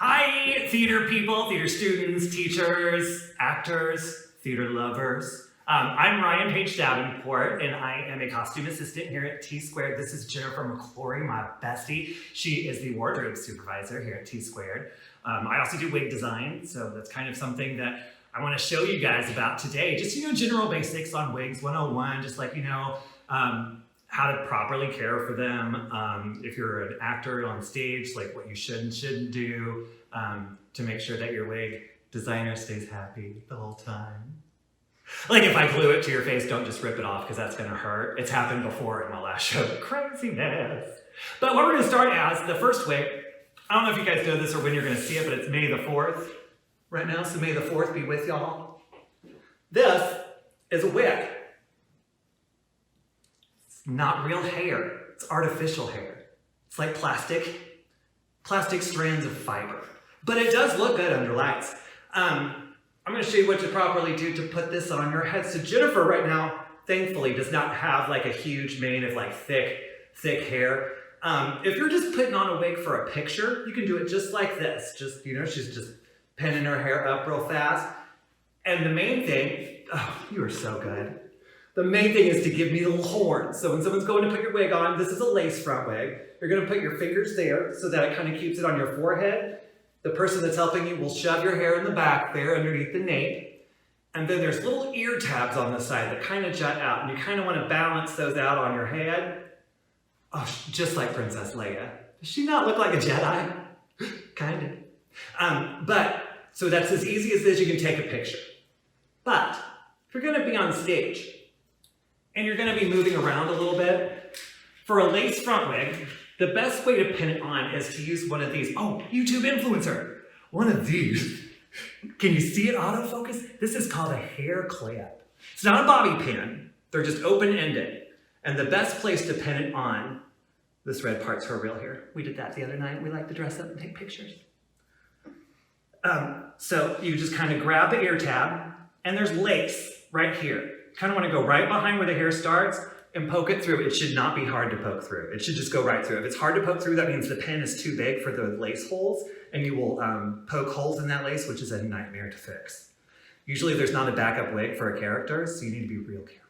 Hi, theater people, theater students, teachers, actors, theater lovers. I'm Ryan Page Davenport, and I am a costume assistant here at TheatreSquared. This is Jennifer McClory, my bestie. She is the wardrobe supervisor here at TheatreSquared. I also do wig design, so that's kind of something that I want to show you guys about today. Just, general basics on wigs 101, just like, how to properly care for them. If you're an actor on stage, like what you should and shouldn't do to make sure that your wig designer stays happy the whole time. Like if I glue it to your face, don't just rip it off because that's gonna hurt. It's happened before in my last show. Craziness. But what we're gonna start as the first wig, I don't know if you guys know this or when you're gonna see it, but it's May the 4th right now, so May the 4th be with y'all. This is a wig. Not real hair, it's artificial hair. It's like plastic strands of fiber. But it does look good under lights. I'm gonna show you what to properly do to put this on your head. So Jennifer right now, thankfully, does not have like a huge mane of like thick hair. If you're just putting on a wig for a picture, you can do it just like this. Just, she's just pinning her hair up real fast. And the main thing, oh, you are so good. The main thing is to give me the little horn. So when someone's going to put your wig on, this is a lace front wig. You're gonna put your fingers there so that it kind of keeps it on your forehead. The person that's helping you will shove your hair in the back there underneath the nape. And then there's little ear tabs on the side that kind of jut out. And you kind of want to balance those out on your head. Oh, just like Princess Leia. Does she not look like a Jedi? Kind of. So that's as easy as this. You can take a picture. But if you're going to be on stage, and you're going to be moving around a little bit, for a lace front wig, the best way to pin it on is to use one of these. Oh, YouTube influencer. One of these. Can you see it autofocus? This is called a hair clip. It's not a bobby pin. They're just open-ended. And the best place to pin it on, this red part's her real hair. We did that the other night. We like to dress up and take pictures. So you just kind of grab the ear tab, and there's lace right here. You kind of want to go right behind where the hair starts and poke it through. It should not be hard to poke through. It should just go right through. If it's hard to poke through, that means the pin is too big for the lace holes, and you will poke holes in that lace, which is a nightmare to fix. Usually there's not a backup wig for a character, so you need to be real careful.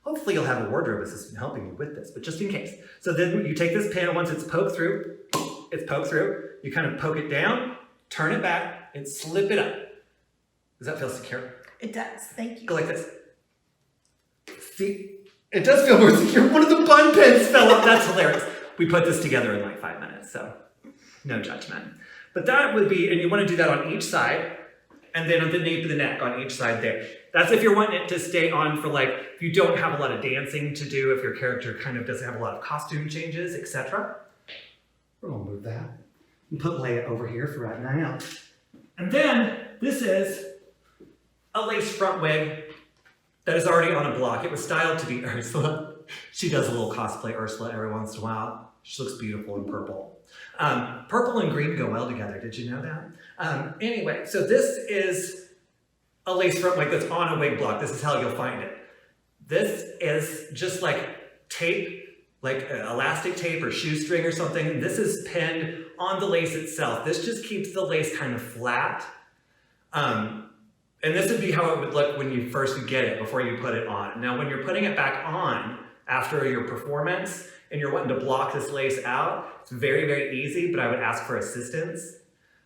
Hopefully you'll have a wardrobe assistant helping you with this, but just in case. So then you take this pin, once it's poked through, you kind of poke it down, turn it back, and slip it up. Does that feel secure? It does, thank you. Go like this. See? It does feel more secure. One of the bun pins fell off. That's hilarious. We put this together in like 5 minutes, so no judgment. But that would be, and you want to do that on each side, and then on the nape of the neck on each side there. That's if you're wanting it to stay on for like, if you don't have a lot of dancing to do, if your character kind of doesn't have a lot of costume changes, etc. We're gonna move that and put Leia over here for right now. And then this is a lace front wig that is already on a block. It was styled to be Ursula. She does a little cosplay Ursula every once in a while. She looks beautiful in purple. Purple and green go well together, did you know that? Anyway, so this is a lace front wig that's on a wig block. This is how you'll find it. This is just like tape, like elastic tape or shoestring or something. This is pinned on the lace itself. This just keeps the lace kind of flat. And this would be how it would look when you first get it, before you put it on. Now, when you're putting it back on after your performance and you're wanting to block this lace out, it's very, very easy, but I would ask for assistance.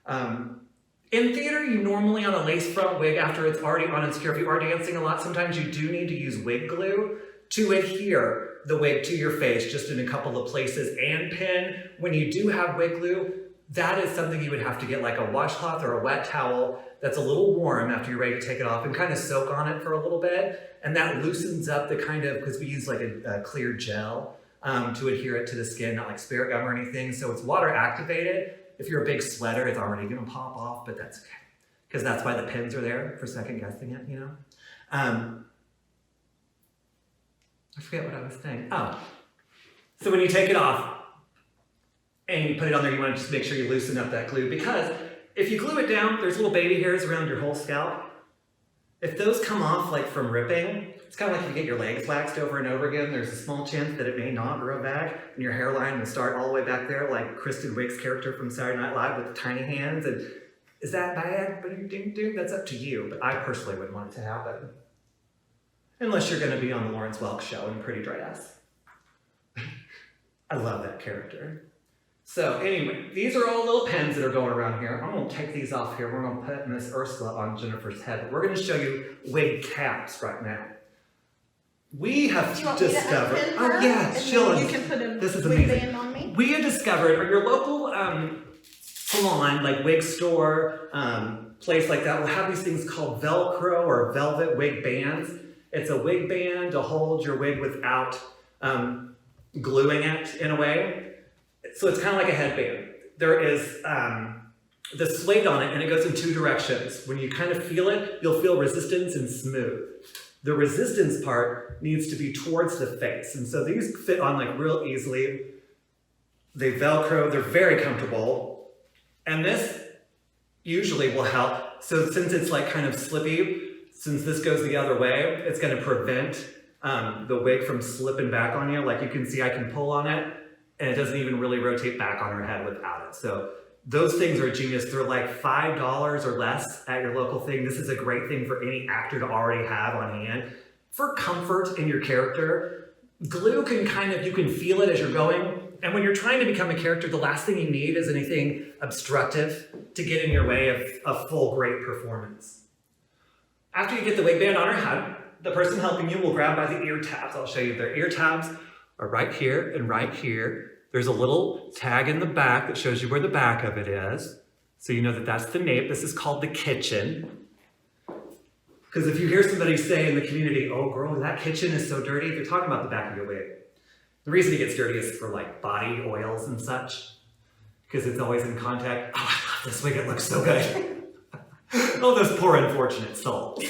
In theater, you normally on a lace front wig, after it's already on and secure, if you are dancing a lot, sometimes you do need to use wig glue to adhere the wig to your face, just in a couple of places, and pin. When you do have wig glue, that is something you would have to get like a washcloth or a wet towel that's a little warm after you're ready to take it off and kind of soak on it for a little bit. And that loosens up the kind of, because we use like a clear gel to adhere it to the skin, not like spirit gum or anything. So it's water activated. If you're a big sweater, it's already gonna pop off, but that's okay. Because that's why the pins are there for second guessing it, I forget what I was saying. Oh, so when you take it off and you put it on there, you want to just make sure you loosen up that glue, because if you glue it down, there's little baby hairs around your whole scalp. If those come off like from ripping, it's kind of like if you get your legs waxed over and over again, there's a small chance that it may not grow back, and your hairline will start all the way back there like Kristen Wiig's character from Saturday Night Live with the tiny hands. And is that bad? That's up to you, but I personally wouldn't want it to happen. Unless you're gonna be on the Lawrence Welk show in a pretty dress. I love that character. So anyway, these are all little pens that are going around here. I'm gonna take these off here. We're gonna put Miss Ursula on Jennifer's head. But we're gonna show you wig caps right now. We have discovered. Oh yeah, show us. You can put a this is wig amazing. band on me. We have discovered, or your local salon, like wig store, place like that, will have these things called Velcro or velvet wig bands. It's a wig band to hold your wig without gluing it in a way. So it's kind of like a headband. There is the suede on it, and it goes in two directions. When you kind of feel it, you'll feel resistance and smooth. The resistance part needs to be towards the face. And so these fit on like real easily. They Velcro, they're very comfortable. And this usually will help. So since it's like kind of slippy, since this goes the other way, it's gonna prevent the wig from slipping back on you. Like you can see I can pull on it, and it doesn't even really rotate back on her head without it. So those things are genius. They're like $5 or less at your local thing. This is a great thing for any actor to already have on hand. For comfort in your character, glue can you can feel it as you're going. And when you're trying to become a character, the last thing you need is anything obstructive to get in your way of a full, great performance. After you get the wig band on her head, the person helping you will grab by the ear tabs. I'll show you. Their ear tabs are right here and right here. There's a little tag in the back that shows you where the back of it is. So you know that that's the nape. This is called the kitchen. Because if you hear somebody say in the community, oh girl, that kitchen is so dirty, they're talking about the back of your wig. The reason it gets dirty is for like body oils and such, because it's always in contact. Oh, I love this wig, it looks so good. Oh, those poor unfortunate souls.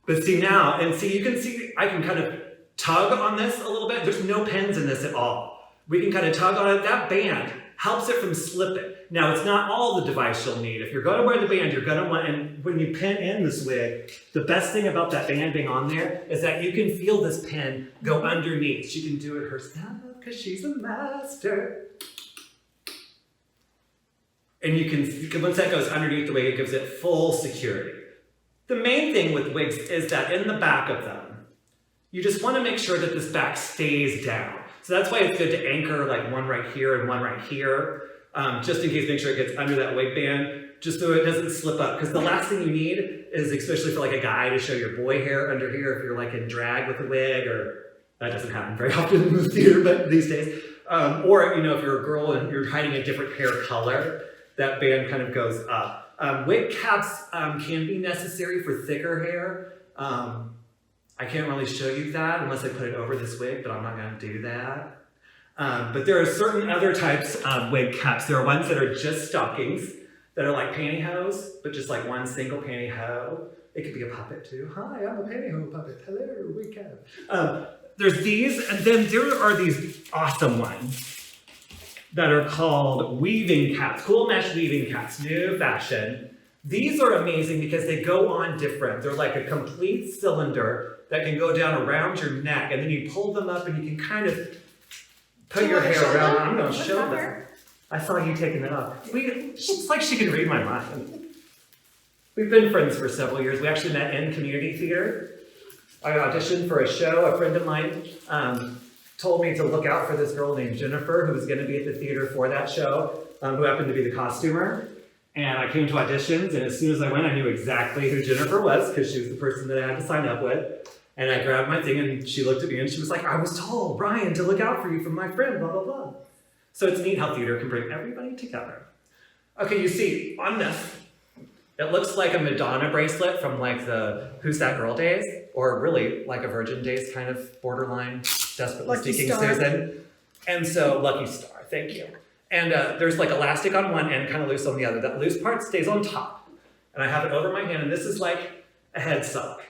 But see now, and see, you can see, I can kind of tug on this a little bit. There's no pins in this at all. We can kind of tug on it. That band helps it from slipping. Now, it's not all the device you'll need. If you're going to wear the band, you're going to want, and when you pin in this wig, the best thing about that band being on there is that you can feel this pin go underneath. She can do it herself because she's a master. And you can, once that goes underneath the wig, it gives it full security. The main thing with wigs is that in the back of them, you just want to make sure that this back stays down. So that's why it's good to anchor like one right here and one right here, just in case, make sure it gets under that wig band, just so it doesn't slip up. Because the last thing you need is, especially for like a guy, to show your boy hair under here if you're like in drag with a wig, or that doesn't happen very often in the theater, but these days. Or you know, if you're a girl and you're hiding a different hair color, that band kind of goes up. Wig caps can be necessary for thicker hair. I can't really show you that unless I put it over this wig, but I'm not going to do that. But there are certain other types of wig caps. There are ones that are just stockings, that are like pantyhose, but just like one single pantyhose. It could be a puppet too. Hi, I'm a pantyhose puppet. Hello, wig cap. There's these, and then there are these awesome ones that are called weaving caps, cool mesh weaving caps, new fashion. These are amazing because they go on different. They're like a complete cylinder that can go down around your neck, and then you pull them up and you can kind of put your hair around. I'm gonna show them. I saw you taking it off. It's like she can read my mind. We've been friends for several years. We actually met in community theater. I auditioned for a show. A friend of mine told me to look out for this girl named Jennifer, who was going to be at the theater for that show, who happened to be the costumer. And I came to auditions, and as soon as I went, I knew exactly who Jennifer was, because she was the person that I had to sign up with. And I grabbed my thing, and she looked at me, and she was like, I was told, Ryan, to look out for you from my friend, blah, blah, blah. So it's neat how theater can bring everybody together. Okay, you see, on this, it looks like a Madonna bracelet from like the Who's That Girl days, or really like a Virgin days kind of borderline, desperately seeking Susan. And so, Lucky Star, thank you. And there's like elastic on one end, kind of loose on the other. That loose part stays on top. And I have it over my hand, and this is like a head sock.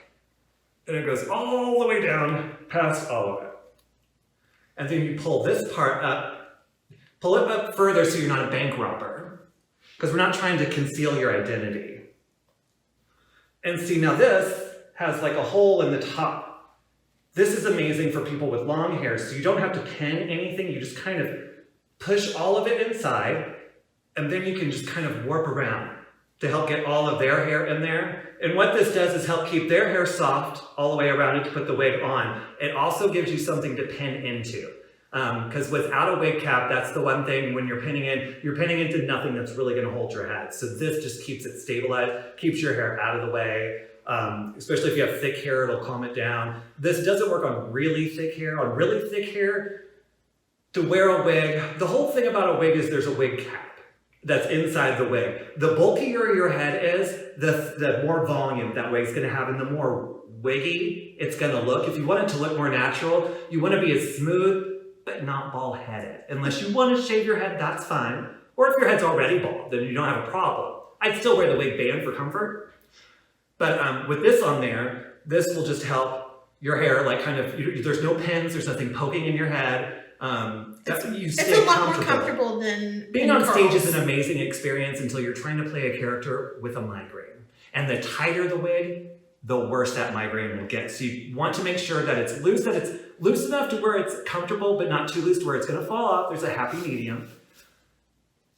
And it goes all the way down past all of it. And then you pull this part up, pull it up further so you're not a bank robber. Because we're not trying to conceal your identity. And see, now this has like a hole in the top. This is amazing for people with long hair, so you don't have to pin anything, you just kind of push all of it inside, and then you can just kind of warp around to help get all of their hair in there. And what this does is help keep their hair soft all the way around it to put the wig on. It also gives you something to pin into. Because without a wig cap, that's the one thing when you're pinning into nothing that's really gonna hold your head. So this just keeps it stabilized, keeps your hair out of the way. Especially if you have thick hair, it'll calm it down. This doesn't work on really thick hair. On really thick hair, to wear a wig, the whole thing about a wig is there's a wig cap that's inside the wig. The bulkier your head is, the more volume that wig's gonna have, and the more wiggy it's gonna look. If you want it to look more natural, you wanna be as smooth, but not bald-headed. Unless you wanna shave your head, that's fine. Or if your head's already bald, then you don't have a problem. I'd still wear the wig band for comfort. But with this on there, this will just help your hair, like kind of, there's no pins, there's nothing poking in your head. It's a lot more comfortable than being on stage is an amazing experience until you're trying to play a character with a migraine. And the tighter the wig, the worse that migraine will get. So you want to make sure that it's loose enough to where it's comfortable, but not too loose to where it's gonna fall off. There's a happy medium.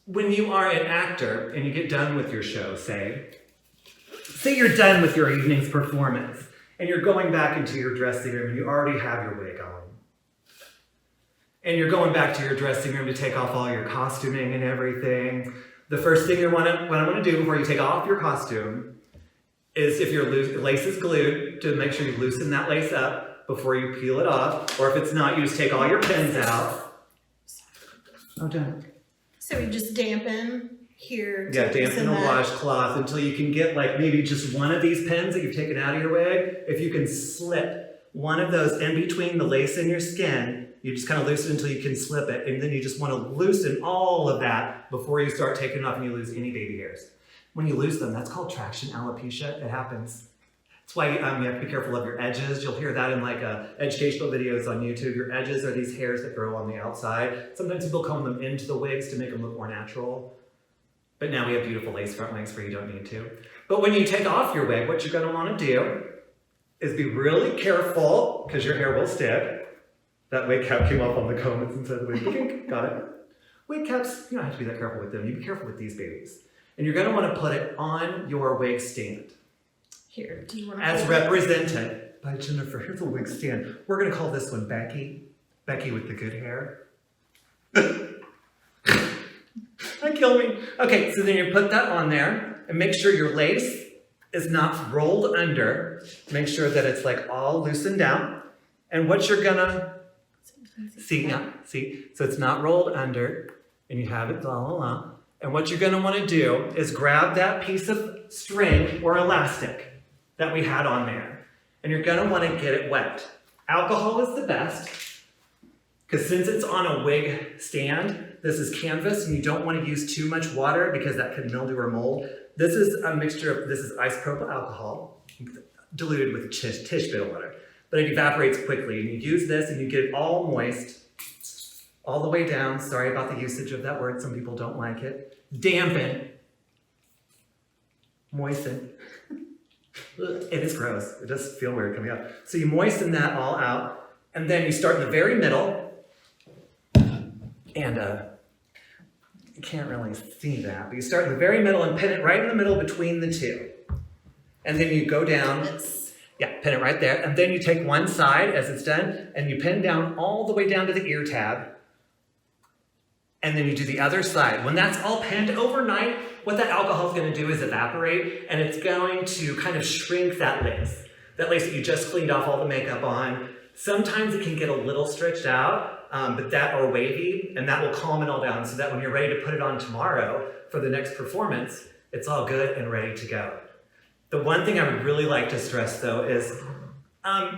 When you are an actor and you get done with your show, say you're done with your evening's performance and you're going back into your dressing room and you already have your wig on. And you're going back to your dressing room to take off all your costuming and everything. The first thing what I want to do before you take off your costume is, if your lace is glued, to make sure you loosen that lace up before you peel it off. Or if it's not, you just take all your pins out. Oh, done. So we just dampen here. Yeah, dampen a washcloth until you can get like maybe just one of these pins that you've taken out of your wig. If you can slip one of those in between the lace and your skin, you just kind of loosen until you can slip it, and then you just want to loosen all of that before you start taking it off and you lose any baby hairs. When you lose them, that's called traction alopecia. It happens. That's why you have to be careful of your edges. You'll hear that in like educational videos on YouTube. Your edges are these hairs that grow on the outside. Sometimes people comb them into the wigs to make them look more natural. But now we have beautiful lace front wigs where you don't need to. But when you take off your wig, what you're going to want to do is be really careful, because your hair will stick. That wig cap came off on the comb. It's inside the wig. Got it? Wig caps, you don't have to be that careful with them. You be careful with these babies. And you're going to want to put it on your wig stand. Here, do you want to as represented by Jennifer. Here's a wig stand. We're going to call this one Becky. Becky with the good hair. That killed me. Okay, so then you put that on there and make sure your lace is not rolled under. Make sure that it's like all loosened out. And what you're gonna see, so it's not rolled under, and you have it And what you're gonna wanna do is grab that piece of string or elastic that we had on there, and you're gonna wanna get it wet. Alcohol is the best, because since it's on a wig stand, this is canvas, and you don't wanna use too much water because that could mildew or mold. This is a mixture of, this is isopropyl alcohol, diluted with tish bit of water. But it evaporates quickly, and you use this and you get it all moist, all the way down. Sorry about the usage of that word, some people don't like it. Dampen. Moisten. It is gross, it does feel weird coming up. So you moisten that all out, and then you start in the very middle, and you can't really see that, but you start in the very middle and pin it right in the middle between the two. And then you go down. Yeah, pin it right there, and then you take one side as it's done, and you pin down all the way down to the ear tab, and then you do the other side. When that's all pinned overnight, what that alcohol is going to do is evaporate, and it's going to kind of shrink that lace that you just cleaned off all the makeup on. Sometimes it can get a little stretched out, or wavy, and that will calm it all down so that when you're ready to put it on tomorrow for the next performance, it's all good and ready to go. The one thing I would really like to stress, though, is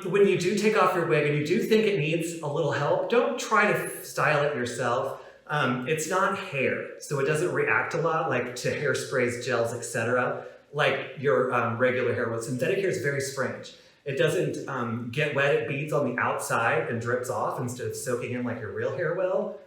when you do take off your wig and you do think it needs a little help, don't try to style it yourself. It's not hair, so it doesn't react a lot like to hairsprays, gels, etc. like your regular hair will. Synthetic hair is very strange. It doesn't get wet, it beads on the outside and drips off instead of soaking in like your real hair will.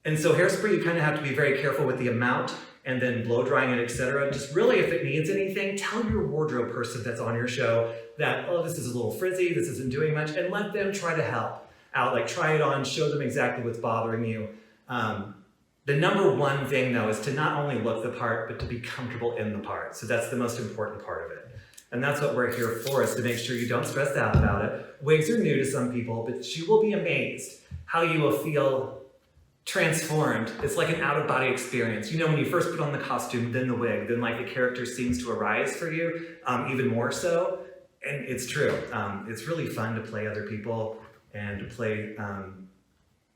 And so hairspray, you kind of have to be very careful with the amount and then blow drying it, etc. Just really, if it needs anything, tell your wardrobe person that's on your show that, oh, this is a little frizzy, this isn't doing much, and let them try to help out. Like, try it on, show them exactly what's bothering you. The number one thing, though, is to not only look the part, but to be comfortable in the part. So that's the most important part of it. And that's what we're here for, is to make sure you don't stress out about it. Wigs are new to some people, but you will be amazed how you will feel transformed. It's like an out-of-body experience. You know, when you first put on the costume, then the wig, then like the character seems to arise for you, even more so. And it's true. It's really fun to play other people and to play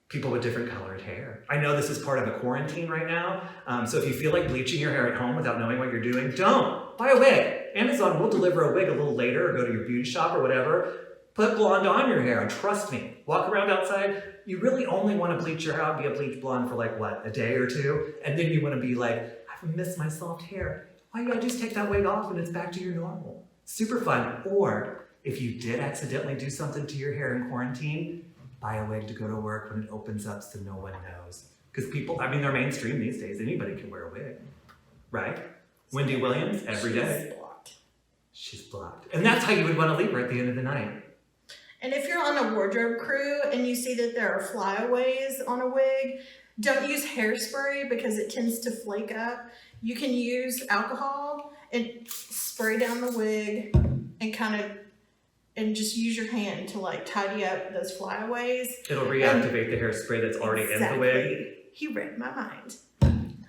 people with different colored hair. I know this is part of a quarantine right now, so if you feel like bleaching your hair at home without knowing what you're doing, don't. Buy a wig. Amazon will deliver a wig a little later, or go to your beauty shop or whatever. Put blonde on your hair, and trust me, walk around outside, you really only want to bleach your hair, be a bleach blonde for like, what, a day or two? And then you want to be like, I miss my soft hair. Why don't you just take that wig off and it's back to your normal? Super fun. Or if you did accidentally do something to your hair in quarantine, buy a wig to go to work when it opens up so no one knows. Because people, I mean, they're mainstream these days. Anybody can wear a wig, right? Wendy Williams, every day. She's blocked. And that's how you would want to leave her at the end of the night. And if you're on a wardrobe crew and you see that there are flyaways on a wig, don't use hairspray because it tends to flake up. You can use alcohol and spray down the wig and just use your hand to like tidy up those flyaways. It'll reactivate the hairspray that's already in the wig. He read my mind.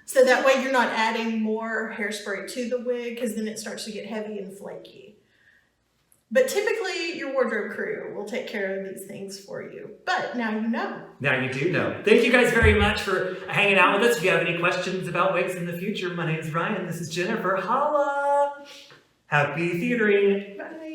So that way you're not adding more hairspray to the wig, because then it starts to get heavy and flaky. But typically your wardrobe crew will take care of these things for you. But now you know. Now you do know. Thank you guys very much for hanging out with us. If you have any questions about wigs in the future, my name's Ryan. This is Jennifer. Holla! Happy theatering. Bye.